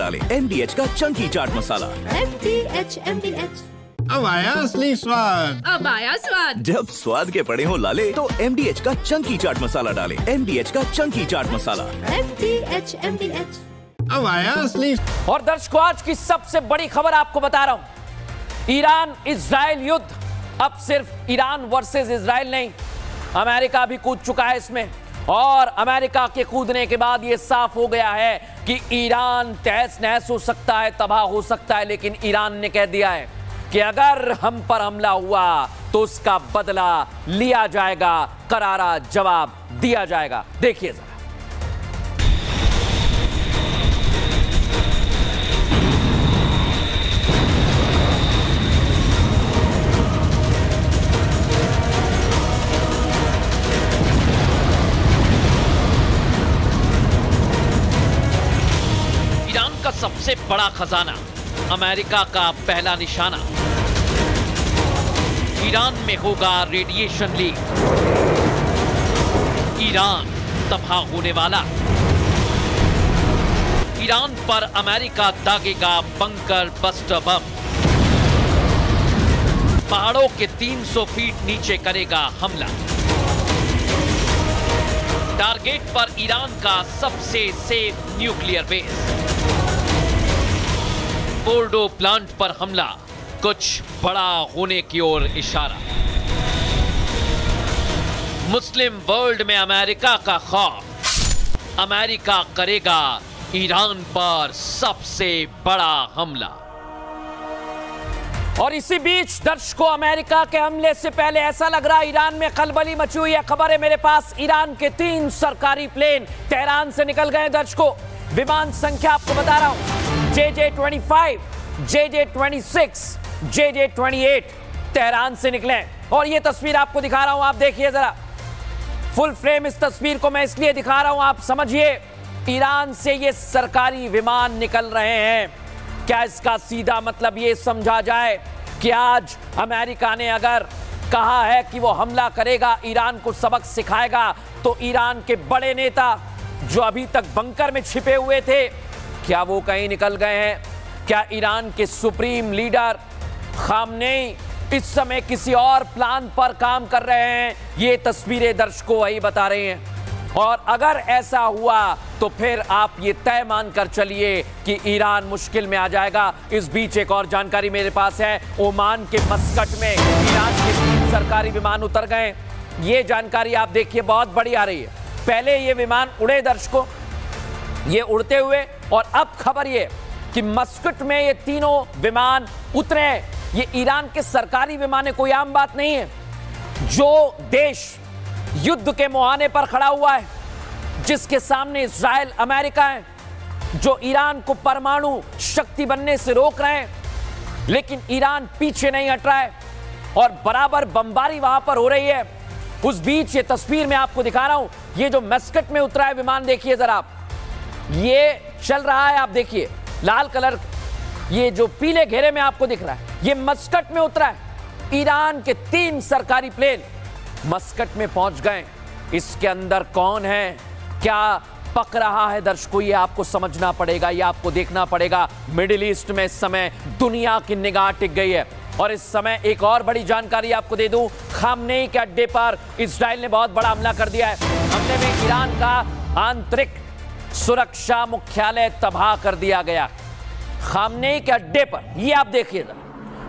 डालें। MDH का Chunky chaat masala. MDH। अब आया असली स्वाद। अब आया स्वाद। जब स्वाद के पड़े हो लाले तो MDH का चंकी चाट मसाला डालें। MDH का चंकी चाट मसाला। MDH। अब आया असली। और दर्शकों, आज की सबसे बड़ी खबर आपको बता रहा हूं। ईरान इजराइल युद्ध, अब सिर्फ ईरान वर्सेस इजराइल नहीं, अमेरिका भी कूद चुका है इसमें। और अमेरिका के कूदने के बाद यह साफ हो गया है कि ईरान तहस नहस हो सकता है, तबाह हो सकता है। लेकिन ईरान ने कह दिया है कि अगर हम पर हमला हुआ तो उसका बदला लिया जाएगा, करारा जवाब दिया जाएगा। देखिए जरा। ईरान का सबसे बड़ा खजाना, अमेरिका का पहला निशाना। ईरान में होगा रेडिएशन लीक। ईरान तबाह होने वाला। ईरान पर अमेरिका दागेगा बंकर बस्टर बम। पहाड़ों के 300 फीट नीचे करेगा हमला। टारगेट पर ईरान का सबसे safe nuclear base. Fordow plant पर हमला, कुछ बड़ा होने की ओर इशारा। मुस्लिम वर्ल्ड में अमेरिका का खौफ। अमेरिका करेगा ईरान पर सबसे बड़ा हमला। और इसी बीच दर्शकों, अमेरिका के हमले से पहले ऐसा लग रहा है ईरान में खलबली मची हुई है। खबर है मेरे पास, ईरान के 3 सरकारी प्लेन तेहरान से निकल गए। दर्शकों, विमान संख्या आपको बता रहा हूं, JJ-25, JJ-26, JJ-28 तेहरान से निकले। और ये तस्वीर आपको दिखा रहा हूं, आप देखिए जरा। फुल फ्रेम इस तस्वीर को मैं इसलिए दिखा रहा हूं, आप समझिए। ईरान से ये सरकारी विमान निकल रहे हैं। क्या इसका सीधा मतलब ये समझा जाए कि आज अमेरिका ने अगर कहा है कि वो हमला करेगा, ईरान को सबक सिखाएगा, तो ईरान के बड़े नेता जो अभी तक बंकर में छिपे हुए थे, क्या वो कहीं निकल गए हैं? क्या ईरान के सुप्रीम लीडर खामनेई इस समय किसी और प्लान पर काम कर रहे हैं? ये तस्वीरें दर्शकों वही बता रही हैं। और अगर ऐसा हुआ तो फिर आप ये तय मानकर चलिए कि ईरान मुश्किल में आ जाएगा। इस बीच एक और जानकारी मेरे पास है, ओमान के मस्कट में ईरान के 3 सरकारी विमान उतर गए। ये जानकारी आप देखिए बहुत बड़ी आ रही है। पहले ये विमान उड़े दर्शकों, ये उड़ते हुए, और अब खबर ये कि मस्कट में ये तीनों विमान उतरे। ये ईरान के सरकारी विमान है, कोई आम बात नहीं है। जो देश युद्ध के मुहाने पर खड़ा हुआ है, जिसके सामने इजराइल, अमेरिका है, जो ईरान को परमाणु शक्ति बनने से रोक रहे हैं, लेकिन ईरान पीछे नहीं हट रहा है और बराबर बमबारी वहां पर हो रही है। उस बीच ये तस्वीर मैं आपको दिखा रहा हूं, ये जो मस्कट में उतरा है विमान, देखिए जरा आप, ये चल रहा है, आप देखिए लाल कलर, ये जो पीले घेरे में आपको दिख रहा है, ये मस्कट में उतरा है। ईरान के 3 सरकारी प्लेन मस्कट में पहुंच गए। इसके अंदर कौन है, क्या पक रहा है दर्शकों, ये आपको समझना पड़ेगा, ये आपको देखना पड़ेगा। मिडिल ईस्ट में इस समय दुनिया की निगाह टिक गई है। और इस समय एक और बड़ी जानकारी आपको दे दूं, खामनेई के अड्डे पर इजराइल ने बहुत बड़ा हमला कर दिया है। हमले में ईरान का आंतरिक सुरक्षा मुख्यालय तबाह कर दिया गया। खामनेई के अड्डे पर, ये आप देखिए,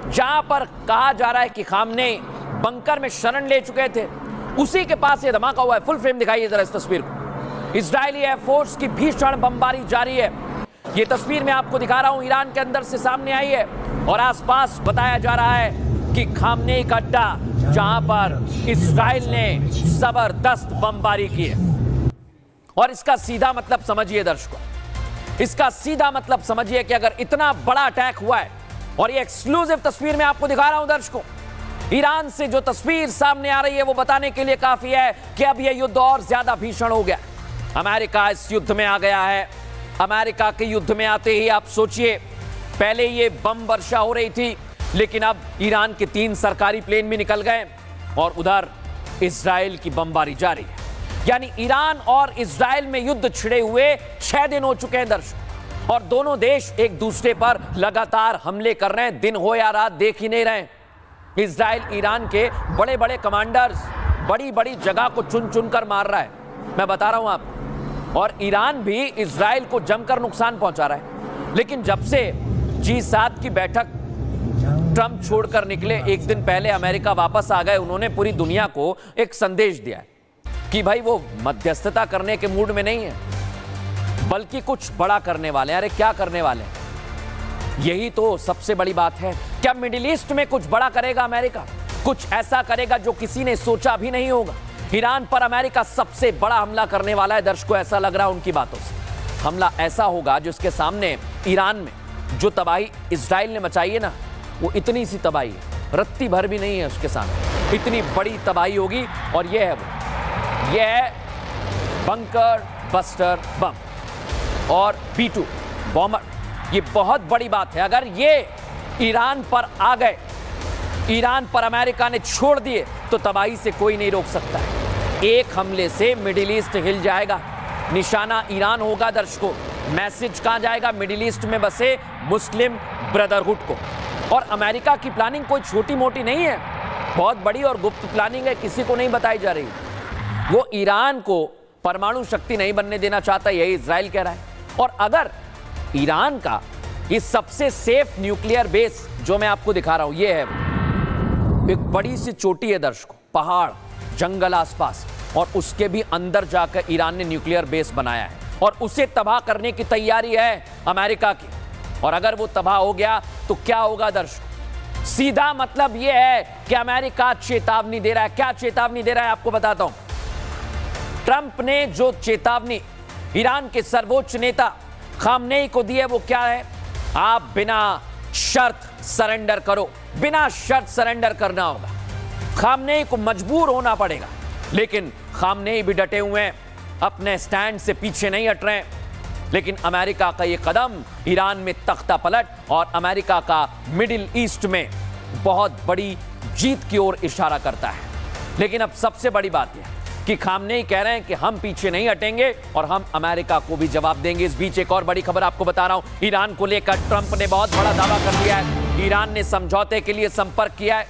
जहां पर कहा जा रहा है कि खामनेई बंकर में शरण ले चुके थे, उसी के पास ये धमाका हुआ है। फुल फ्रेम दिखाइए जरा इस तस्वीर को। इजरायली एयरफोर्स की भीषण बमबारी जारी है। ये तस्वीर मैं आपको दिखा रहा हूं, ईरान के अंदर से सामने आई है। और आसपास बताया जा रहा है कि खामनेई का अड्डा, जहां पर इजराइल ने जबरदस्त बमबारी की है। और इसका सीधा मतलब समझिए दर्शकों, इसका सीधा मतलब समझिए कि अगर इतना बड़ा अटैक हुआ है, और ये एक्सक्लूसिव तस्वीर मैं आपको दिखा रहा हूं दर्शकों, ईरान से जो तस्वीर सामने आ रही है वो बताने के लिए काफी है कि अब यह युद्ध और ज्यादा भीषण हो गया। अमेरिका इस युद्ध में आ गया है। अमेरिका के युद्ध में आते ही आप सोचिए, पहले ये बम वर्षा हो रही थी, लेकिन अब ईरान के 3 सरकारी प्लेन भी निकल गए और उधर इजराइल की बमबारी जारी है। यानी ईरान और इजराइल में युद्ध छिड़े हुए 6 दिन हो चुके हैं दर्शकों। और दोनों देश एक दूसरे पर लगातार हमले कर रहे हैं, दिन हो या रात देख ही नहीं रहे। इजराइल ईरान के बड़े बड़े कमांडर्स बड़ी बड़ी जगह को चुन चुन कर मार रहा है, मैं बता रहा हूं आपको। और ईरान भी इजराइल को जमकर नुकसान पहुंचा रहा है। लेकिन जब से G7 की बैठक ट्रंप छोड़कर निकले, एक दिन पहले अमेरिका वापस आ गए, उन्होंने पूरी दुनिया को एक संदेश दिया है कि भाई वो मध्यस्थता करने के मूड में नहीं है, बल्कि कुछ बड़ा करने वाले हैं। अरे क्या करने वाले हैं? यही तो सबसे बड़ी बात है। क्या मिडिल ईस्ट में कुछ बड़ा करेगा अमेरिका? कुछ ऐसा करेगा जो किसी ने सोचा भी नहीं होगा। ईरान पर अमेरिका सबसे बड़ा हमला करने वाला है। दर्शकों, ऐसा लग रहा है उनकी बातों से। हमला ऐसा होगा जिसके सामने ईरान में जो तबाही इजराइल ने मचाई है ना, वो इतनी सी तबाही है, रत्ती भर भी नहीं है उसके सामने। इतनी बड़ी तबाही होगी। और यह है वो, यह है बंकर बस्टर बम और B2 बॉम्बर। ये बहुत बड़ी बात है। अगर ये ईरान पर आ गए, ईरान पर अमेरिका ने छोड़ दिए, तो तबाही से कोई नहीं रोक सकता है। एक हमले से मिडिल ईस्ट हिल जाएगा। निशाना ईरान होगा। दर्शकों, मैसेज कहां जाएगा? मिडिल ईस्ट में बसे मुस्लिम ब्रदरहुड को। और अमेरिका की प्लानिंग कोई छोटी मोटी नहीं है, बहुत बड़ी और गुप्त प्लानिंग है, किसी को नहीं बताई जा रही। वो ईरान को परमाणु शक्ति नहीं बनने देना चाहता, यही इजराइल कह रहा है। और अगर ईरान का ये सबसे सेफ न्यूक्लियर बेस जो मैं आपको दिखा रहा हूं, ये है एक बड़ी सी चोटी है दर्शकों, पहाड़, जंगल आसपास, और उसके भी अंदर जाकर ईरान ने न्यूक्लियर बेस बनाया है और उसे तबाह करने की तैयारी है अमेरिका की। और अगर वो तबाह हो गया तो क्या होगा दर्शकों? सीधा मतलब यह है कि अमेरिका चेतावनी दे रहा है। क्या चेतावनी दे रहा है आपको बताता हूं। ट्रंप ने जो चेतावनी ईरान के सर्वोच्च नेता खामनेई को दी है, वो क्या है? आप बिना शर्त सरेंडर करो। बिना शर्त सरेंडर करना होगा। खामनेई को मजबूर होना पड़ेगा। लेकिन खामनेई भी डटे हुए हैं, अपने स्टैंड से पीछे नहीं हट रहे हैं। लेकिन अमेरिका का यह कदम ईरान में तख्ता पलट और अमेरिका का मिडिल ईस्ट में बहुत बड़ी जीत की ओर इशारा करता है। लेकिन अब सबसे बड़ी बात यह कि खामनेई कह रहे हैं कि हम पीछे नहीं हटेंगे और हम अमेरिका को भी जवाब देंगे। इस बीच एक और बड़ी खबर आपको बता रहा हूं। ईरान को लेकर ट्रंप ने बहुत बड़ा दावा कर दिया है। ईरान ने समझौते के लिए संपर्क किया है।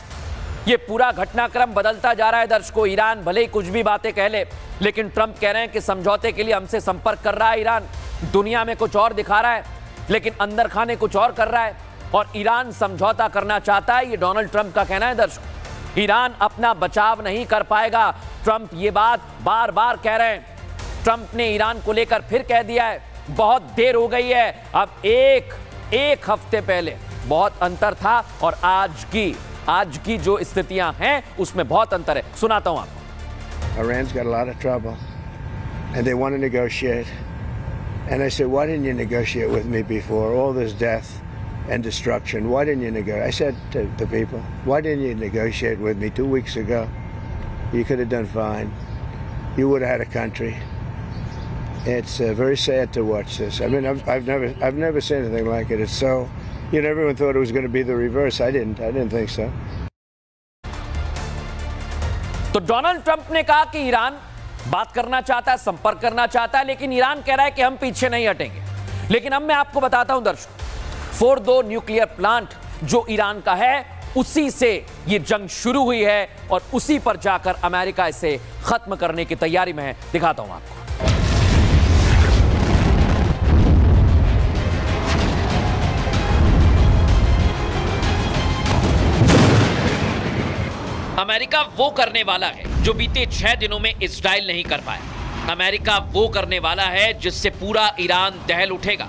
ये पूरा घटनाक्रम बदलता जा रहा है दर्शकों। ईरान भले ही कुछ भी बातें कह ले, लेकिन ट्रंप कह रहे हैं कि समझौते के लिए हमसे संपर्क कर रहा है ईरान। दुनिया में कुछ और दिखा रहा है, लेकिन अंदर खाने कुछ और कर रहा है। और ईरान समझौता करना चाहता है, ये डोनाल्ड ट्रंप का कहना है दर्शकों। ईरान अपना बचाव नहीं कर पाएगा। ट्रंप ये बात बार बार कह रहे हैं। ट्रंप ने ईरान को लेकर फिर कह दिया है, बहुत देर हो गई है। अब एक हफ्ते पहले बहुत अंतर था और आज की जो स्थितियां हैं उसमें बहुत अंतर है। सुनाता हूं आपको। Iran's got a lot of trouble and they want to negotiate. And I said, why didn't you negotiate with me before all this death and destruction? Why didn't you negotiate? I said to the people, why didn't you negotiate with me 2 weeks ago? You could have done fine. You would have had a country. It's very sad to watch this. I mean, I've never seen anything like it. It's so, you know, everyone thought it was going to be the reverse. I didn't think so. तो Donald Trump ने कहा कि Iran बात करना चाहता है, संपर्क करना चाहता है, लेकिन ईरान कह रहा है कि हम पीछे नहीं हटेंगे। लेकिन अब मैं आपको बताता हूं दर्शकों, फोर्डो न्यूक्लियर प्लांट जो ईरान का है, उसी से ये जंग शुरू हुई है और उसी पर जाकर अमेरिका इसे खत्म करने की तैयारी में है। दिखाता हूं आपको। अमेरिका वो करने वाला है जो बीते 6 दिनों में इजराइल नहीं कर पाया। अमेरिका वो करने वाला है जिससे पूरा ईरान दहल उठेगा।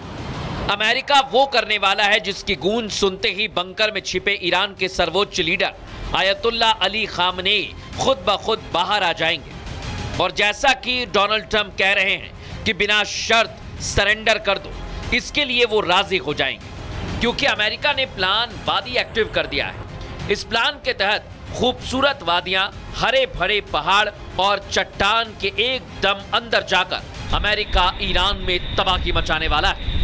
अमेरिका वो करने वाला है जिसकी गूंज सुनते ही बंकर में छिपे ईरान के सर्वोच्च लीडर आयतुल्लाह अली खामनेई खुद ब खुद बाहर आ जाएंगे। और जैसा कि डोनाल्ड ट्रंप कह रहे हैं कि बिना शर्त सरेंडर कर दो, इसके लिए वो राजी हो जाएंगे, क्योंकि अमेरिका ने प्लान वादी एक्टिव कर दिया है। इस प्लान के तहत खूबसूरत वादियां, हरे भरे पहाड़ और चट्टान के एकदम अंदर जाकर अमेरिका ईरान में तबाही मचाने वाला है।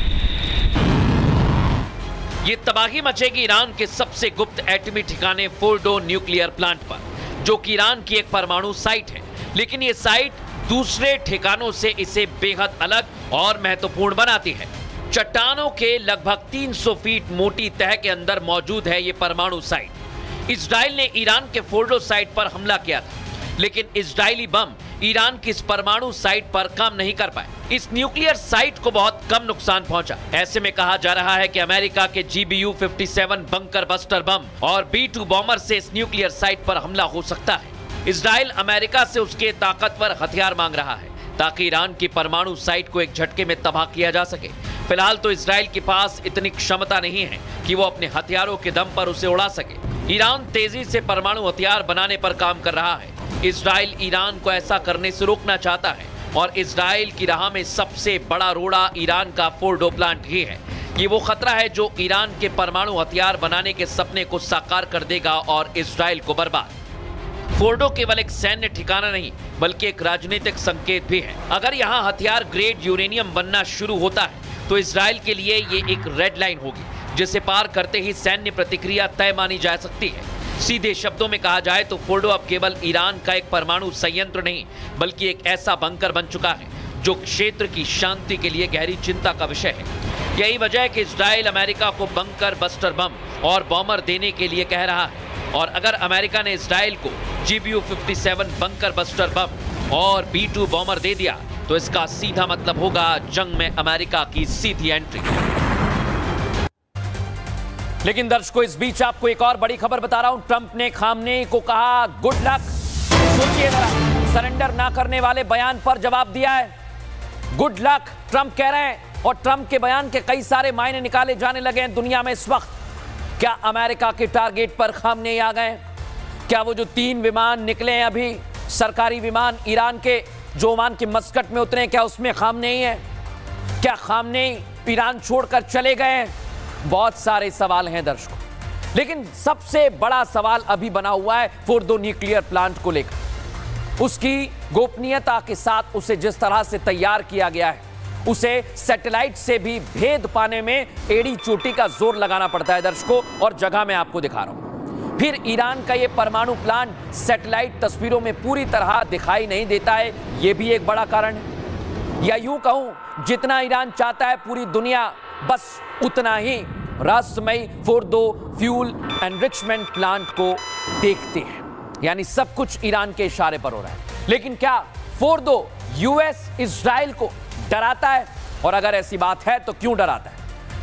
ये तबाही मचेगी ईरान के सबसे गुप्त एटमी ठिकाने फोर्डो न्यूक्लियर प्लांट पर, जो कि ईरान की एक परमाणु साइट है। लेकिन ये साइट दूसरे ठिकानों से इसे बेहद अलग और महत्वपूर्ण बनाती है। चट्टानों के लगभग 300 फीट मोटी तह के अंदर मौजूद है ये परमाणु साइट। इजराइल ने ईरान के फोर्डो साइट पर हमला किया था, लेकिन इजरायली बम ईरान की इस परमाणु साइट पर काम नहीं कर पाए। इस न्यूक्लियर साइट को बहुत कम नुकसान पहुंचा। ऐसे में कहा जा रहा है कि अमेरिका के GBU-57 बंकर बस्टर बम और B-2 बॉम्बर से इस न्यूक्लियर साइट पर हमला हो सकता है। इजराइल अमेरिका से उसके ताकतवर हथियार मांग रहा है ताकि ईरान की परमाणु साइट को एक झटके में तबाह किया जा सके। फिलहाल तो इजराइल के पास इतनी क्षमता नहीं है कि वो अपने हथियारों के दम पर उसे उड़ा सके। ईरान तेजी से परमाणु हथियार बनाने पर काम कर रहा है। इजराइल ईरान को ऐसा करने से रोकना चाहता है और इजराइल की राह में सबसे बड़ा रोड़ा ईरान का फोर्डो प्लांट ही है। ये वो खतरा है जो ईरान के परमाणु हथियार बनाने के सपने को साकार कर देगा और इजराइल को बर्बाद। फोर्डो केवल एक सैन्य ठिकाना नहीं बल्कि एक राजनीतिक संकेत भी है। अगर यहाँ हथियार ग्रेड यूरेनियम बनना शुरू होता है तो इजराइल के लिए ये एक रेड लाइन होगी जिसे पार करते ही सैन्य प्रतिक्रिया तय मानी जा सकती है। सीधे शब्दों में कहा जाए तो फोर्डो अब केवल ईरान का एक परमाणु संयंत्र नहीं बल्कि एक ऐसा बंकर बन चुका है जो क्षेत्र की शांति के लिए गहरी चिंता का विषय है। यही वजह है कि इजराइल अमेरिका को बंकर बस्टर बम और बॉम्बर देने के लिए कह रहा है, और अगर अमेरिका ने इजराइल को GBU-57 बंकर बस्टर बम और B-2 बॉम्बर दे दिया तो इसका सीधा मतलब होगा जंग में अमेरिका की सीधी एंट्री। लेकिन दर्शकों, इस बीच आपको एक और बड़ी खबर बता रहा हूं। ट्रंप ने खामनेई को कहा गुड लक। सोचिए जरा, सरेंडर ना करने वाले बयान पर जवाब दिया है गुड लक, ट्रंप कह रहे हैं। और ट्रंप के बयान के कई सारे मायने निकाले जाने लगे हैं दुनिया में इस वक्त। क्या अमेरिका के टारगेट पर खामनेई आ गए? क्या वो जो 3 विमान निकले हैं अभी, सरकारी विमान ईरान के, जो ओमान के मस्कट में उतरे, क्या उसमें खामनेई है? क्या खामनेई ईरान छोड़कर चले गए हैं? बहुत सारे सवाल हैं दर्शकों, लेकिन सबसे बड़ा सवाल अभी बना हुआ है फोर्डो न्यूक्लियर प्लांट को लेकर। उसकी गोपनीयता के साथ उसे जिस तरह से तैयार किया गया है, उसे सैटेलाइट से भी भेद पाने में एड़ी चोटी का जोर लगाना पड़ता है दर्शकों। और जगह मैं आपको दिखा रहा हूं। फिर ईरान का यह परमाणु प्लांट सैटेलाइट तस्वीरों में पूरी तरह दिखाई नहीं देता है, यह भी एक बड़ा कारण है। या यूं कहूं, जितना ईरान चाहता है पूरी दुनिया बस उतना ही रहस्यमयी फोर्डो फ्यूल एनरिचमेंट प्लांट को देखते हैं। यानी सब कुछ ईरान के इशारे पर हो रहा है। लेकिन क्या फोर्डो यूएस इजराइल को डराता है? और अगर ऐसी बात है तो क्यों डराता है?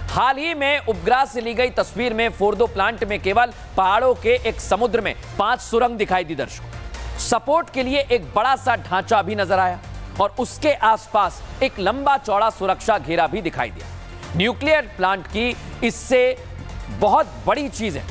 हाल ही में उपग्रह से ली गई तस्वीर में फोर्डो प्लांट में केवल पहाड़ों के एक समुद्र में 5 सुरंग दिखाई दी दर्शकों। सपोर्ट के लिए एक बड़ा सा ढांचा भी नजर आया और उसके आसपास एक लंबा चौड़ा सुरक्षा घेरा भी दिखाई दिया। न्यूक्लियर प्लांट की इससे बहुत बड़ी चीजें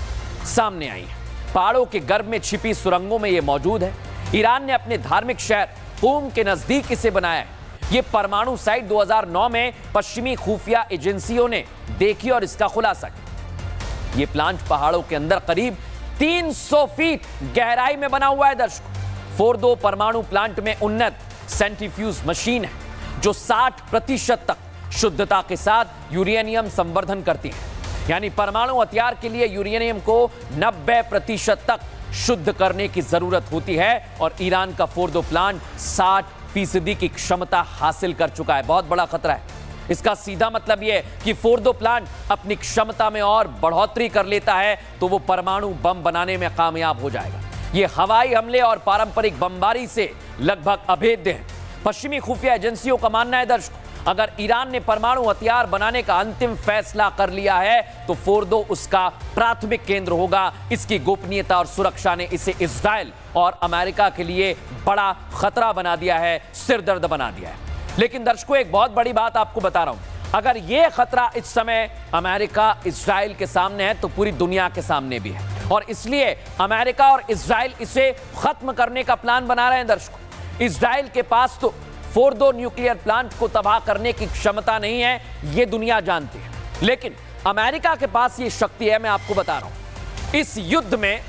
सामने आई हैं। पहाड़ों के गर्भ में छिपी सुरंगों में यह मौजूद है। ईरान ने अपने धार्मिक शहर कोम के नजदीक इसे बनाया है। यह परमाणु साइट 2009 में पश्चिमी खुफिया एजेंसियों ने देखी और इसका खुलासा किया। यह प्लांट पहाड़ों के अंदर करीब 300 फीट गहराई में बना हुआ है दर्शकों। फोर्डो परमाणु प्लांट में उन्नत सेंट्रीफ्यूज मशीन है जो 60% तक शुद्धता के साथ यूरेनियम संवर्धन करती है। यानी परमाणु हथियार के लिए यूरेनियम को 90% तक शुद्ध करने की जरूरत होती है और ईरान का फोर्डो प्लांट 60% की क्षमता हासिल कर चुका है। बहुत बड़ा खतरा है। इसका सीधा मतलब यह है कि फोर्डो प्लांट अपनी क्षमता में और बढ़ोतरी कर लेता है तो वो परमाणु बम बनाने में कामयाब हो जाएगा। ये हवाई हमले और पारंपरिक बमबारी से लगभग अभेद्य है। पश्चिमी खुफिया एजेंसियों का मानना है दर्शकों, अगर ईरान ने परमाणु हथियार बनाने का अंतिम फैसला कर लिया है तो फोर्डो उसका प्राथमिक केंद्र होगा। इसकी गोपनीयता और सुरक्षा ने इसे इजराइल और अमेरिका के लिए बड़ा खतरा बना दिया है, सिरदर्द बना दिया है। लेकिन दर्शकों, एक बहुत बड़ी बात आपको बता रहा हूं, अगर यह खतरा इस समय अमेरिका इजराइल के सामने है तो पूरी दुनिया के सामने भी है। और इसलिए अमेरिका और इजराइल इसे खत्म करने का प्लान बना रहे हैं दर्शकों। इजराइल के पास तो फोर्डो न्यूक्लियर प्लांट को तबाह करने की क्षमता नहीं है, यह दुनिया जानती है, लेकिन अमेरिका के पास यह शक्ति है। मैं आपको बता रहा हूं, इस युद्ध में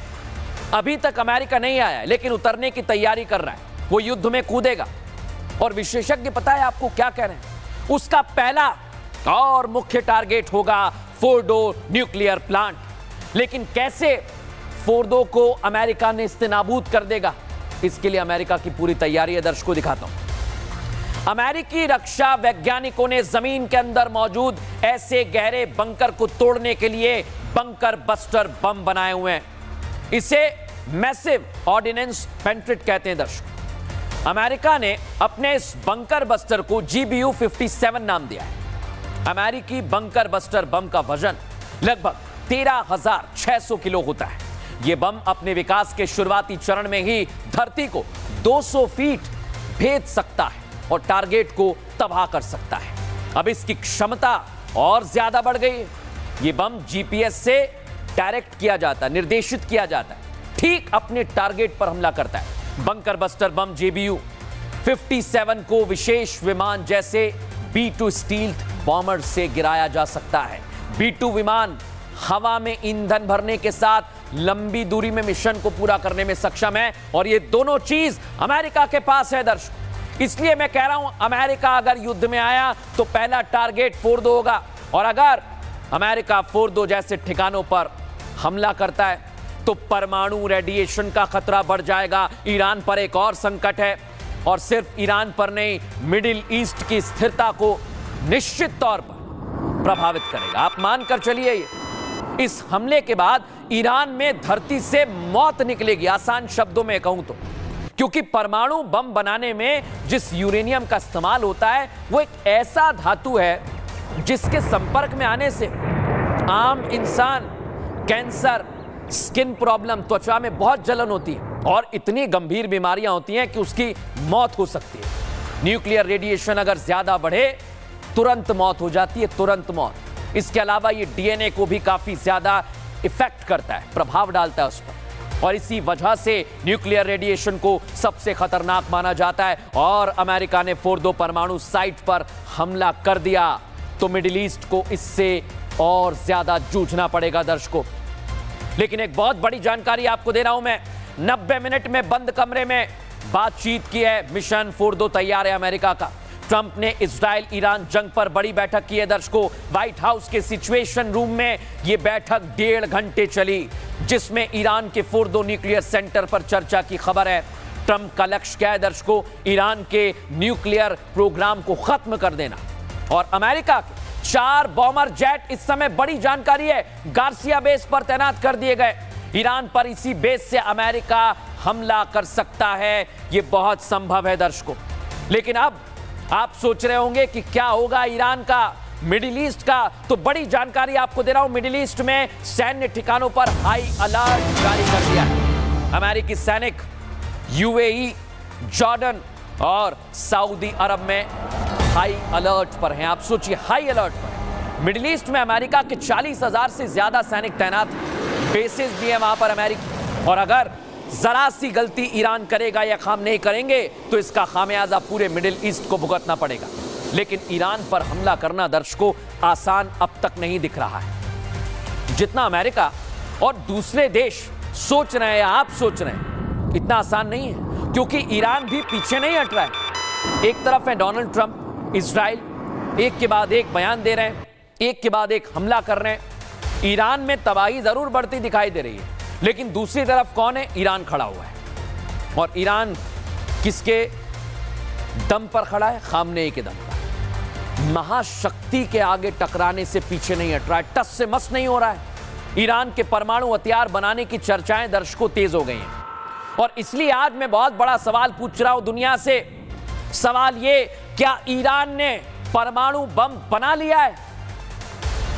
अभी तक अमेरिका नहीं आया लेकिन उतरने की तैयारी कर रहा है। वो युद्ध में कूदेगा और विशेषज्ञ पता है आपको क्या कह रहे हैं, उसका पहला और मुख्य टारगेट होगा फोर्डो न्यूक्लियर प्लांट। लेकिन कैसे फोर्डो को अमेरिका ने इस्तेनाबूद कर देगा, इसके लिए अमेरिका की पूरी तैयारी है। दर्शकों दिखाता हूं, अमेरिकी रक्षा वैज्ञानिकों ने जमीन के अंदर मौजूद ऐसे गहरे बंकर को तोड़ने के लिए बंकर बस्टर बम बनाए हुए हैं। इसे मैसिव ऑर्डिनेंस पेंट्रेट कहते हैं। दर्शक, अमेरिका ने अपने इस बंकर बस्टर को GBU 57 नाम दिया है। अमेरिकी बंकर बस्टर बम का वजन लगभग 13,600 किलो होता है। यह बम अपने विकास के शुरुआती चरण में ही धरती को 200 फीट भेद सकता है और टारगेट को तबाह कर सकता है। अब इसकी क्षमता और ज्यादा बढ़ गई है। यह बम GPS से डायरेक्ट किया जाता है, निर्देशित किया जाता है, ठीक अपने टारगेट पर हमला करता है। बंकर बस्टर बम GBU 57 को विशेष विमान जैसे B-2 स्टील्थ बॉम्बर से गिराया जा सकता है। B-2 विमान हवा में ईंधन भरने के साथ लंबी दूरी में मिशन को पूरा करने में सक्षम है और ये दोनों चीज अमेरिका के पास है। दर्शक, इसलिए मैं कह रहा हूं, अमेरिका अगर युद्ध में आया तो पहला टारगेट फोर्दो होगा और अगर अमेरिका फोर्दो जैसे ठिकानों पर हमला करता है तो परमाणु रेडिएशन का खतरा बढ़ जाएगा। ईरान पर एक और संकट है और सिर्फ ईरान पर नहीं, मिडिल ईस्ट की स्थिरता को निश्चित तौर पर प्रभावित करेगा। आप मानकर चलिए, इस हमले के बाद ईरान में धरती से मौत निकलेगी, आसान शब्दों में कहूं तो, क्योंकि परमाणु बम बनाने में जिस यूरेनियम का इस्तेमाल होता है वो एक ऐसा धातु है जिसके संपर्क में आने से आम इंसान कैंसर, स्किन प्रॉब्लम, त्वचा में बहुत जलन होती है और इतनी गंभीर बीमारियां होती हैं कि उसकी मौत हो सकती है। न्यूक्लियर रेडिएशन अगर ज्यादा बढ़े तुरंत मौत हो जाती है, तुरंत मौत। इसके अलावा ये DNA को भी काफी ज्यादा इफेक्ट करता है, प्रभाव डालता है उस पर और इसी वजह से न्यूक्लियर रेडिएशन को सबसे खतरनाक माना जाता है। और अमेरिका ने फोर्दो परमाणु साइट पर हमला कर दिया तो मिडिल ईस्ट को इससे और ज्यादा जूझना पड़ेगा। दर्शकों, लेकिन एक बहुत बड़ी जानकारी आपको दे रहा हूं मैं, 90 मिनट में बंद कमरे में बातचीत की है। मिशन फोर्दो तैयार है अमेरिका का। ट्रंप ने इजराइल ईरान जंग पर बड़ी बैठक की है। दर्शकों, व्हाइट हाउस के सिचुएशन रूम में यह बैठक 1.5 घंटे चली, जिसमें ईरान के फोर्दो न्यूक्लियर सेंटर पर चर्चा की खबर है। ट्रंप का लक्ष्य क्या है? दर्शकों, ईरान के न्यूक्लियर प्रोग्राम को खत्म कर देना और अमेरिका के 4 बॉम्बर जेट इस समय, बड़ी जानकारी है, गार्सिया बेस पर तैनात कर दिए गए। ईरान पर इसी बेस से अमेरिका हमला कर सकता है, यह बहुत संभव है दर्शकों। लेकिन अब आप सोच रहे होंगे कि क्या होगा ईरान का, मिडिल ईस्ट का, तो बड़ी जानकारी आपको दे रहा हूं। मिडिल ईस्ट में सैन्य ठिकानों पर हाई अलर्ट जारी कर दिया है। अमेरिकी सैनिक UAE, जॉर्डन और सऊदी अरब में हाई अलर्ट पर हैं। आप सोचिए, हाई अलर्ट पर। मिडिल ईस्ट में अमेरिका के 40,000 से ज्यादा सैनिक तैनात, बेसेस भी हैं वहां पर अमेरिकी, और अगर जरा सी गलती ईरान करेगा या काम नहीं करेंगे तो इसका खामियाजा पूरे मिडिल ईस्ट को भुगतना पड़ेगा। लेकिन ईरान पर हमला करना दर्शकों आसान अब तक नहीं दिख रहा है, जितना अमेरिका और दूसरे देश सोच रहे हैं, आप सोच रहे हैं, इतना आसान नहीं है, क्योंकि ईरान भी पीछे नहीं हट रहा है। एक तरफ है डोनाल्ड ट्रंप, इजराइल, एक के बाद एक बयान दे रहे हैं, एक के बाद एक हमला कर रहे हैं। ईरान में तबाही जरूर बढ़ती दिखाई दे रही है, लेकिन दूसरी तरफ कौन है? ईरान खड़ा हुआ है। और ईरान किसके दम पर खड़ा है? खामनेई के दम पर। महाशक्ति के आगे टकराने से पीछे नहीं हट रहा है, टस से मस नहीं हो रहा है। ईरान के परमाणु हथियार बनाने की चर्चाएं दर्शकों तेज हो गई हैं। और इसलिए आज मैं बहुत बड़ा सवाल पूछ रहा हूं दुनिया से। सवाल ये, क्या ईरान ने परमाणु बम बना लिया है?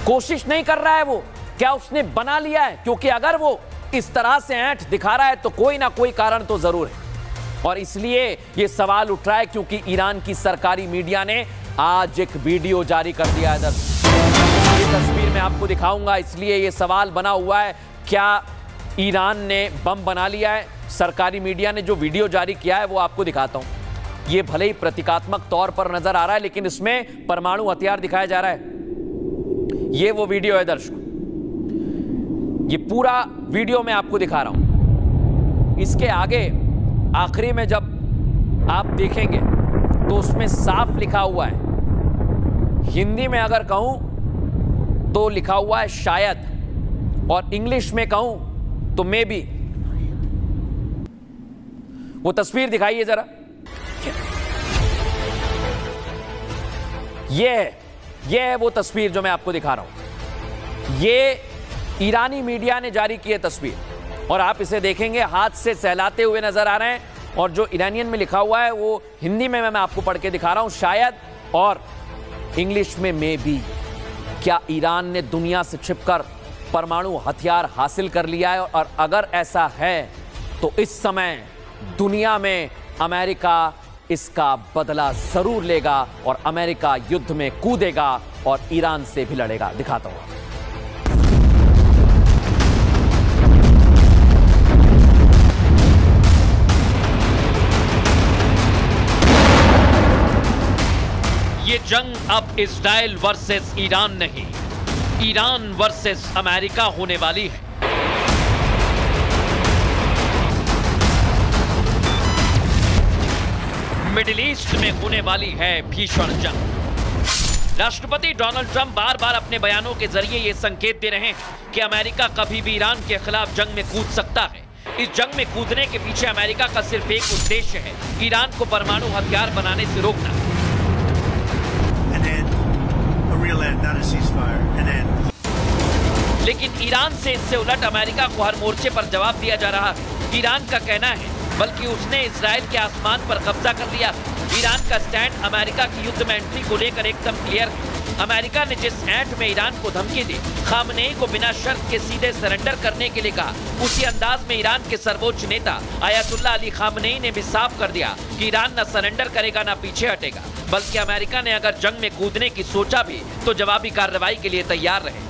कोशिश नहीं कर रहा है वो, क्या उसने बना लिया है? क्योंकि अगर वो इस तरह से ऐंठ दिखा रहा है तो कोई ना कोई कारण तो जरूर है। और इसलिए यह सवाल उठ रहा है क्योंकि ईरान की सरकारी मीडिया ने आज एक वीडियो जारी कर दिया है। ये तस्वीर मैं आपको दिखाऊंगा, इसलिए यह सवाल बना हुआ है, क्या ईरान ने बम बना लिया है? सरकारी मीडिया ने जो वीडियो जारी किया है वो आपको दिखाता हूं। यह भले ही प्रतीकात्मक तौर पर नजर आ रहा है, लेकिन इसमें परमाणु हथियार दिखाया जा रहा है। यह वो वीडियो है दर्शकों, ये पूरा वीडियो मैं आपको दिखा रहा हूं। इसके आगे आखिरी में जब आप देखेंगे तो उसमें साफ लिखा हुआ है, हिंदी में अगर कहूं तो लिखा हुआ है शायद, और इंग्लिश में कहूं तो मे बी। वो तस्वीर दिखाइए जरा। ये है वो तस्वीर जो मैं आपको दिखा रहा हूं। ये ईरानी मीडिया ने जारी की है तस्वीर और आप इसे देखेंगे, हाथ से सहलाते हुए नजर आ रहे हैं और जो ईरानियन में लिखा हुआ है वो हिंदी में मैं आपको पढ़ के दिखा रहा हूं शायद, और इंग्लिश में मे बी। क्या ईरान ने दुनिया से छिपकर परमाणु हथियार हासिल कर लिया है? और अगर ऐसा है तो इस समय दुनिया में अमेरिका इसका बदला जरूर लेगा और अमेरिका युद्ध में कूदेगा और ईरान से भी लड़ेगा। दिखाता हूं। ये जंग अब इजराइल वर्सेस ईरान नहीं, ईरान वर्सेस अमेरिका होने वाली है। मिडिल ईस्ट में होने वाली है भीषण जंग। राष्ट्रपति डोनाल्ड ट्रंप बार बार अपने बयानों के जरिए ये संकेत दे रहे हैं कि अमेरिका कभी भी ईरान के खिलाफ जंग में कूद सकता है। इस जंग में कूदने के पीछे अमेरिका का सिर्फ एक उद्देश्य है, ईरान को परमाणु हथियार बनाने से रोकना। लेकिन ईरान से इससे उलट अमेरिका को हर मोर्चे पर जवाब दिया जा रहा है। ईरान का कहना है बल्कि उसने इजराइल के आसमान पर कब्जा कर लिया। ईरान का स्टैंड अमेरिका की युद्ध में एंट्री को लेकर एकदम क्लियर है। अमेरिका ने जिस ऐंठ में ईरान को धमकी दी, खामनेई को बिना शर्त के सीधे सरेंडर करने के लिए कहा, उसी अंदाज में ईरान के सर्वोच्च नेता आयतुल्लाह अली खामनेई ने भी साफ कर दिया कि ईरान न सरेंडर करेगा न पीछे हटेगा, बल्कि अमेरिका ने अगर जंग में कूदने की सोचा भी तो जवाबी कार्रवाई के लिए तैयार रहे।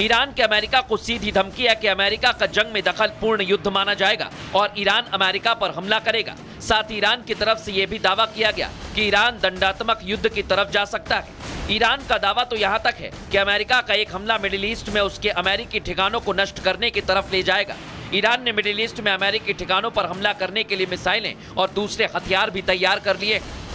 ईरान के अमेरिका को सीधी धमकी है कि अमेरिका का जंग में दखल पूर्ण युद्ध माना जाएगा और ईरान अमेरिका पर हमला करेगा। साथ ही ईरान की तरफ से यह भी दावा किया गया कि ईरान दंडात्मक युद्ध की तरफ जा सकता है। ईरान का दावा तो यहां तक है कि अमेरिका का एक हमला मिडिल ईस्ट में उसके अमेरिकी ठिकानों को नष्ट करने की तरफ ले जाएगा। ईरान ने मिडिल ईस्ट में अमेरिकी ठिकानों पर हमला करने के लिए मिसाइलें और दूसरे हथियार भी तैयार कर लिए।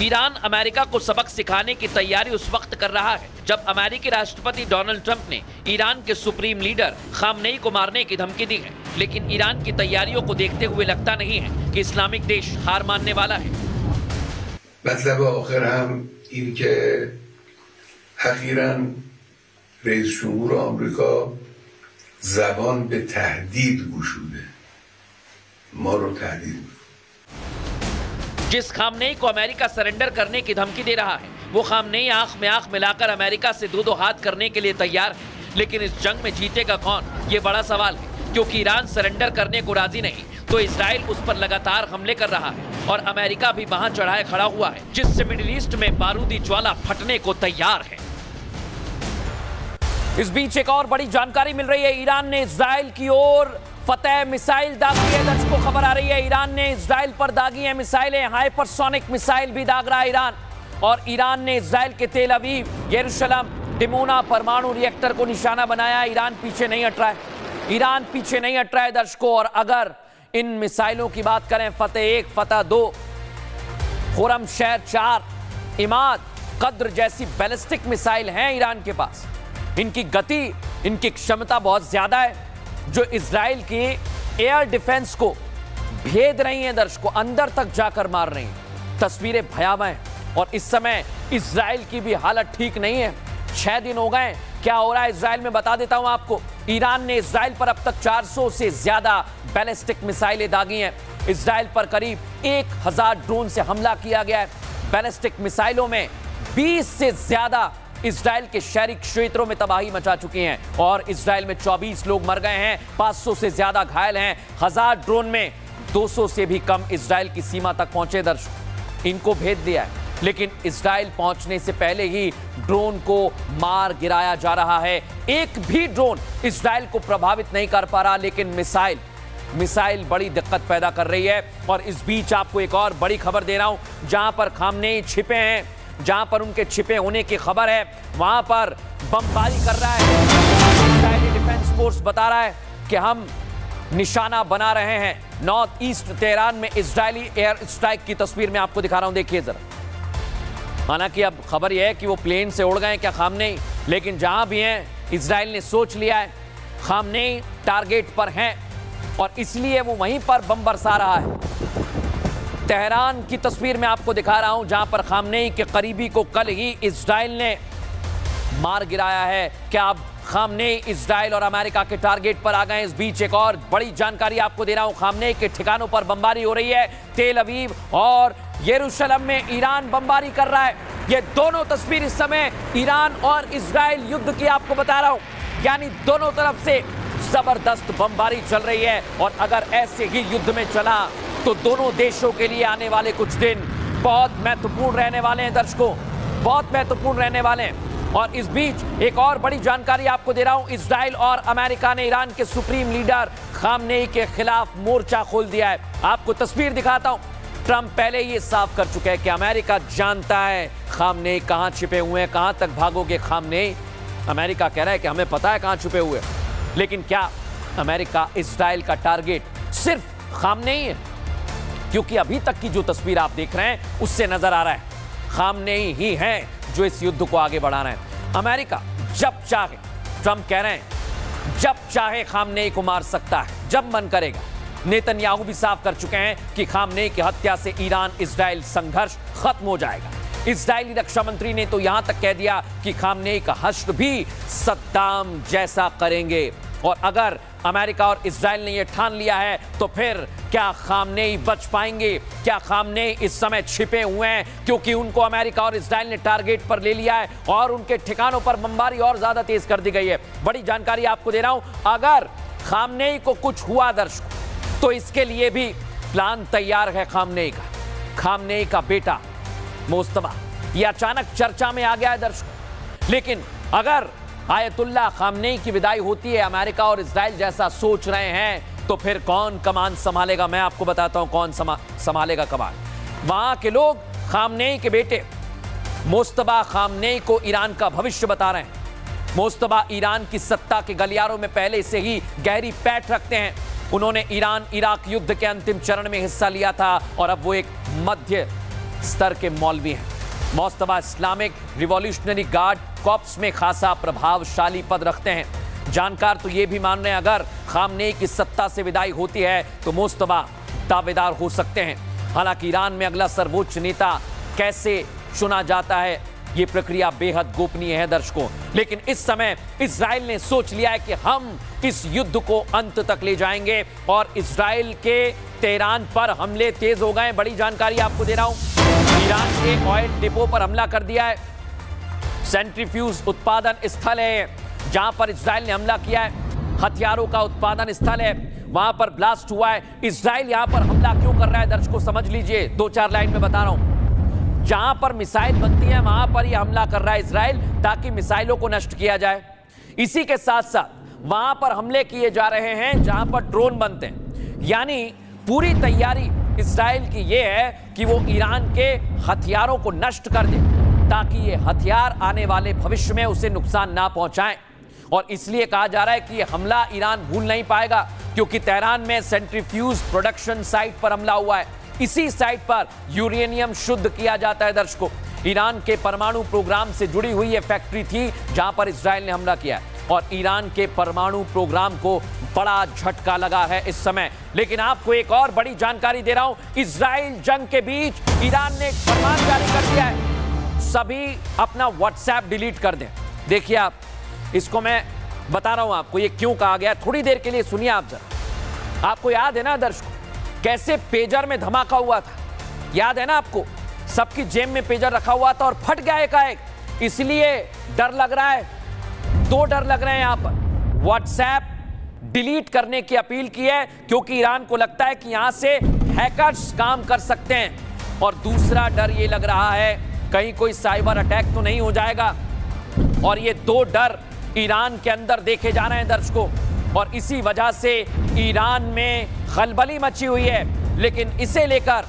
ईरान अमेरिका को सबक सिखाने की तैयारी उस वक्त कर रहा है जब अमेरिकी राष्ट्रपति डोनाल्ड ट्रंप ने ईरान के सुप्रीम लीडर खामनेई को मारने की धमकी दी है। लेकिन ईरान की तैयारियों को देखते हुए लगता नहीं है कि इस्लामिक देश हार मानने वाला है। मतलब आखिर हम इनके अखीरां रईस जमहूर आमरीका ज़बान पे तहदीद गुशूदे, मारो तहदीद। जिस खामनेई को अमेरिका सरेंडर करने की धमकी दे रहा है वो खामनेई आंख में आंख मिलाकर अमेरिका से दो हाथ करने के लिए तैयार है। लेकिन इस जंग में जीतेगा कौन, ये बड़ा सवाल है, क्योंकि ईरान सरेंडर करने को राजी नहीं तो इजराइल उस पर लगातार हमले कर रहा है और अमेरिका भी वहां चढ़ाए खड़ा हुआ है, जिससे मिडिल ईस्ट में बारूदी ज्वाला फटने को तैयार है। इस बीच एक और बड़ी जानकारी मिल रही है, ईरान ने इजराइल की ओर फतेह मिसाइल दागी है। दर्शकों खबर आ रही है ईरान ने इजराइल पर दागी है मिसाइलें, हाइपरसोनिक मिसाइल भी दाग रहा है ईरान। और ईरान ने इजराइल के तेल अवीव, यरूशलेम, डिमोना परमाणु रिएक्टर को निशाना बनाया। ईरान पीछे नहीं हट रहा है, ईरान पीछे नहीं हट रहा है दर्शकों। और अगर इन मिसाइलों की बात करें, फतेह 1, फतेह 2, खुरमशहर 4, इमाद, कद्र जैसी बैलिस्टिक मिसाइल हैं ईरान के पास। इनकी गति, इनकी क्षमता बहुत ज्यादा है जो इजराइल की एयर डिफेंस को भेद रही हैं दर्शकों, अंदर तक जाकर मार रही हैं। तस्वीरें भयावह हैं और इस समय इजराइल की भी हालत ठीक नहीं है। 6 दिन हो गए, क्या हो रहा है इजराइल में बता देता हूं आपको। ईरान ने इजराइल पर अब तक 400 से ज्यादा बैलिस्टिक मिसाइलें दागी हैं। इजराइल पर करीब 1000 ड्रोन से हमला किया गया है। बैलिस्टिक मिसाइलों में 20 से ज्यादा इजराइल के शहरी क्षेत्रों में तबाही मचा चुकी हैं और इजराइल में 24 लोग मर गए हैं, 500 से ज्यादा घायल हैं। 1000 ड्रोन में 200 से भी कम इजराइल की सीमा तक पहुंचे दर्शक। इनको भेद दिया है, लेकिन इजराइल पहुंचने से पहले ही ड्रोन को मार गिराया जा रहा है। एक भी ड्रोन इजराइल को प्रभावित नहीं कर पा रहा, लेकिन मिसाइल बड़ी दिक्कत पैदा कर रही है। और इस बीच आपको एक और बड़ी खबर दे रहा हूं, जहां पर खामनेई छिपे हैं, जहां पर उनके छिपे होने की खबर है, वहां पर बमबारी कर रहा है इजरायली डिफेंस फोर्स बता रहा है कि हम निशाना बना रहे हैं नॉर्थ ईस्ट तेहरान में इजरायली एयर स्ट्राइक की तस्वीर में आपको दिखा रहा हूं, देखिए जरा। हालांकि अब खबर यह है कि वो प्लेन से उड़ गए क्या खामनेई, लेकिन जहां भी हैं इजराइल ने सोच लिया है खामनेई टारगेट पर हैं और इसलिए वो वहीं पर बम बरसा रहा है। तेहरान की तस्वीर में आपको दिखा रहा हूं जहां पर खामनेई के करीबी को कल ही इजराइल ने मार गिराया है। क्या अब खामनेई इजराइल और अमेरिका के टारगेट पर आ गए? इस बीच एक और बड़ी जानकारी आपको दे रहा हूं, खामनेई के ठिकानों पर बमबारी हो रही है। तेल अवीव और यरूशलेम में ईरान बमबारी कर रहा है। ये दोनों तस्वीर इस समय ईरान और इजराइल युद्ध की आपको बता रहा हूं, यानी दोनों तरफ से जबरदस्त बमबारी चल रही है और अगर ऐसे ही युद्ध में चला तो दोनों देशों के लिए आने वाले कुछ दिन बहुत महत्वपूर्ण रहने वाले हैं दर्शकों, बहुत महत्वपूर्ण रहने वाले हैं। और इस बीच एक और बड़ी जानकारी आपको दे रहा हूं, इजराइल और अमेरिका ने ईरान के सुप्रीम लीडर खामनेई के खिलाफ मोर्चा खोल दिया है। आपको तस्वीर दिखाता हूं। ट्रंप पहले ये साफ कर चुके हैं कि अमेरिका जानता है खामनेई कहां छिपे हुए हैं, कहां तक भागोगे खामनेई। अमेरिका कह रहा है कि हमें पता है कहां छुपे हुए, लेकिन क्या अमेरिका इजराइल का टारगेट सिर्फ खामनेई है? क्योंकि अभी तक की जो तस्वीर आप देख रहे हैं उससे नजर आ रहा है खामनेई ही हैं जो इस युद्ध को आगे बढ़ा रहे हैं। अमेरिका जब चाहे, ट्रंप कह रहे हैं जब चाहे खामनेई को मार सकता है, जब मन करेगा। नेतन्याहू भी साफ कर चुके हैं कि खामनेई की हत्या से ईरान इजराइल संघर्ष खत्म हो जाएगा। इजरायली रक्षा मंत्री ने तो यहां तक कह दिया कि खामनेई का हश्र भी सद्दाम जैसा करेंगे। और अगर अमेरिका और इजराइल ने यह ठान लिया है तो फिर क्या खामनेई बच पाएंगे? क्या खामनेई इस समय छिपे हुए हैं क्योंकि उनको अमेरिका और इजराइल ने टारगेट पर ले लिया है और उनके ठिकानों पर बमबारी और ज्यादा तेज कर दी गई है? बड़ी जानकारी आपको दे रहा हूं, अगर खामनेई को कुछ हुआ दर्शकों तो इसके लिए भी प्लान तैयार है खामनेई का। खामनेई का बेटा मुस्तफा ये अचानक चर्चा में आ गया है दर्शकों, लेकिन अगर आयतुल्ला खामनेई की विदाई होती है, अमेरिका और इजराइल जैसा सोच रहे हैं, तो फिर कौन कमान संभालेगा? मैं आपको बताता हूं कौन संभालेगा कमान। वहां के लोग खामनेई के बेटे मुस्तफा खामनेई को ईरान का भविष्य बता रहे हैं। मुस्तफा ईरान की सत्ता के गलियारों में पहले से ही गहरी पैठ रखते हैं। उन्होंने ईरान इराक युद्ध के अंतिम चरण में हिस्सा लिया था और अब वो एक मध्य स्तर के मौलवी हैं। Mustafa Islamic revolutionary guard corps में खासा प्रभावशाली पद रखते हैं। जानकार तो ये भी मान रहे हैं अगर खामनेई की सत्ता से विदाई होती है तो मुस्तफा दावेदार हो सकते हैं। हालांकि ईरान में अगला सर्वोच्च नेता कैसे चुना जाता है ये प्रक्रिया बेहद गोपनीय है दर्शकों, लेकिन इस समय इजराइल ने सोच लिया है कि हम इस युद्ध को अंत तक ले जाएंगे और इजराइल के तेहरान पर हमले तेज हो गए। बड़ी जानकारी आपको दे रहा हूं, ईरान के ऑयल डिपो पर हमला कर दिया है। सेंट्रीफ्यूज उत्पादन स्थल है जहां पर इजराइल ने हमला किया है, हथियारों का उत्पादन स्थल है, वहां पर ब्लास्ट हुआ है। इजराइल यहां पर हमला क्यों कर रहा है दर्शकों समझ लीजिए, 2-4 लाइन में बता रहा हूं। जहां पर मिसाइल बनती है वहां पर यह हमला कर रहा है इजराइल ताकि मिसाइलों को नष्ट किया जाए। इसी के साथ साथ वहां पर हमले किए जा रहे हैं जहां पर ड्रोन बनते हैं, यानी पूरी तैयारी इजराइल की यह है कि वो ईरान के हथियारों को नष्ट कर दे ताकि ये हथियार आने वाले भविष्य में उसे नुकसान ना पहुंचाएं। और इसलिए कहा जा रहा है कि यह हमला ईरान भूल नहीं पाएगा क्योंकि तेहरान में सेंट्रीफ्यूज प्रोडक्शन साइट पर हमला हुआ है। इसी साइट पर यूरेनियम शुद्ध किया जाता है दर्शकों। ईरान के परमाणु प्रोग्राम से जुड़ी हुई यह फैक्ट्री थी जहां पर इजराइल ने हमला किया और ईरान के परमाणु प्रोग्राम को बड़ा झटका लगा है इस समय। लेकिन आपको एक और बड़ी जानकारी दे रहा हूं, इजराइल जंग के बीच ईरान ने एक फरमान जारी कर दिया है, सभी अपना व्हाट्सएप डिलीट कर दें। देखिए आप, इसको मैं बता रहा हूं आपको ये क्यों कहा गया, थोड़ी देर के लिए सुनिए आप जरा। आपको याद है ना दर्शकों कैसे पेजर में धमाका हुआ था, याद है ना आपको? सबकी जेब में पेजर रखा हुआ था और फट गया एकाएक, इसलिए डर लग रहा है। 2 डर लग रहे हैं यहां पर। व्हाट्सएप डिलीट करने की अपील की है क्योंकि ईरान को लगता है कि यहां से हैकर्स काम कर सकते हैं, और दूसरा डर ये लग रहा है कहीं कोई साइबर अटैक तो नहीं हो जाएगा। और ये 2 डर ईरान के अंदर देखे जा रहे हैं दर्शकों, और इसी वजह से ईरान में खलबली मची हुई है। लेकिन इसे लेकर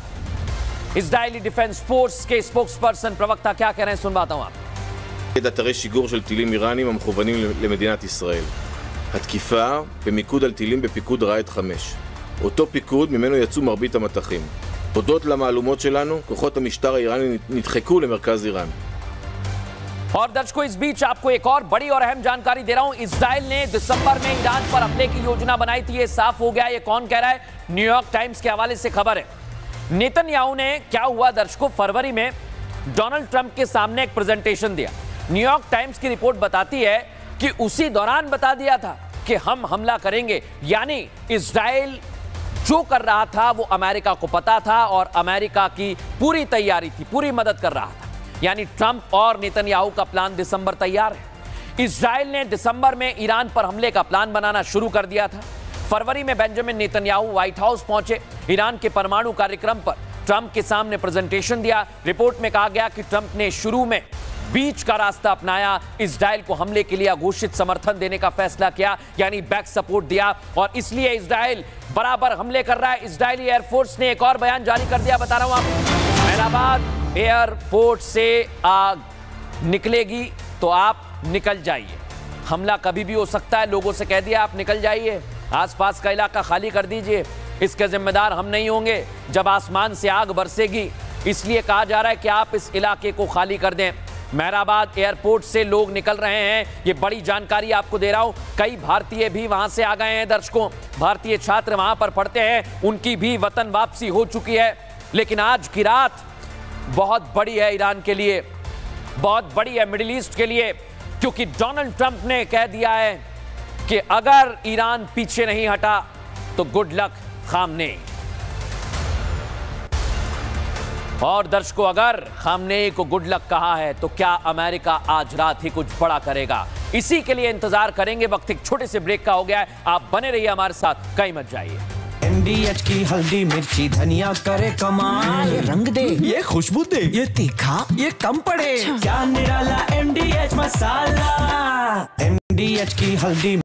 इजरायली डिफेंस फोर्स के स्पोक्सपर्सन प्रवक्ता क्या कह रहे हैं सुनवाता हूं आप। אתרי שיגור של טילים איראנים המכוונים למדינת ישראל. התקיפה במיקוד על טילים בפיקוד ראיד 5. אותו פיקוד ממנו יצאו מרבית המטחים. הודות למעלומות שלנו, כוחות המשטר האיראני נדחקו למרכז איראן. और दर्शकों, इस बीच आपको एक और बड़ी और अहम जानकारी दे रहा हूं। इजराइल ने दिसंबर में ईरान पर हमले की योजना बनाई थी। ये साफ हो गया। ये कौन कह रहा है? न्यूयॉर्क टाइम्स के हवाले से खबर है। नेतन्याहू ने क्या हुआ दर्शकों, फरवरी में डोनाल्ड ट्रंप के सामने एक प्रेजेंटेशन दिया। न्यूयॉर्क टाइम्स की रिपोर्ट बताती है कि उसी दौरान बता दिया था कि हम हमला करेंगे। यानी इजराइल जो कर रहा था वो अमेरिका को पता था और अमेरिका की पूरी तैयारी थी, पूरी मदद कर रहा था। यानी ट्रंप और नेतन्याहू का प्लान दिसंबर तैयार है। इजराइल ने दिसंबर में ईरान पर हमले का प्लान बनाना शुरू कर दिया था। फरवरी में बेंजामिन नेतन्याहू व्हाइट हाउस पहुंचे। ईरान के परमाणु कार्यक्रम पर ट्रंप के सामने प्रेजेंटेशन दिया। रिपोर्ट में कहा गया कि ट्रंप ने शुरू में बीच का रास्ता अपनाया, इजराइल को हमले के लिए घोषित समर्थन देने का फैसला किया, यानी बैक सपोर्ट दिया, और इसलिए इजराइल बराबर हमले कर रहा है। इजरायली एयरफोर्स ने एक और बयान जारी कर दिया, बता रहा हूं आपको। हैदराबाद एयरपोर्ट से आग निकलेगी तो आप निकल जाइए। हमला कभी भी हो सकता है, लोगों से कह दिया आप निकल जाइए, आसपास का इलाका खाली कर दीजिए, इसके जिम्मेदार हम नहीं होंगे। जब आसमान से आग बरसेगी, इसलिए कहा जा रहा है कि आप इस इलाके को खाली कर दें। मेहराबाद एयरपोर्ट से लोग निकल रहे हैं, ये बड़ी जानकारी आपको दे रहा हूं। कई भारतीय भी वहां से आ गए हैं दर्शकों। भारतीय छात्र वहां पर पढ़ते हैं, उनकी भी वतन वापसी हो चुकी है। लेकिन आज की रात बहुत बड़ी है ईरान के लिए, बहुत बड़ी है मिडिल ईस्ट के लिए, क्योंकि डोनाल्ड ट्रंप ने कह दिया है कि अगर ईरान पीछे नहीं हटा तो गुड लक खामनेई। और दर्शकों, अगर खामनेई को गुड लक कहा है तो क्या अमेरिका आज रात ही कुछ बड़ा करेगा? इसी के लिए इंतजार करेंगे। वक्त एक छोटे से ब्रेक का हो गया है, आप बने रहिए हमारे साथ, कहीं मत जाइए। MDH की हल्दी मिर्ची धनिया करे कमाल, ये रंग दे, ये खुशबू दे, ये तीखा, ये कम पड़े, क्या निराला MDH मसाला। MDH की हल्दी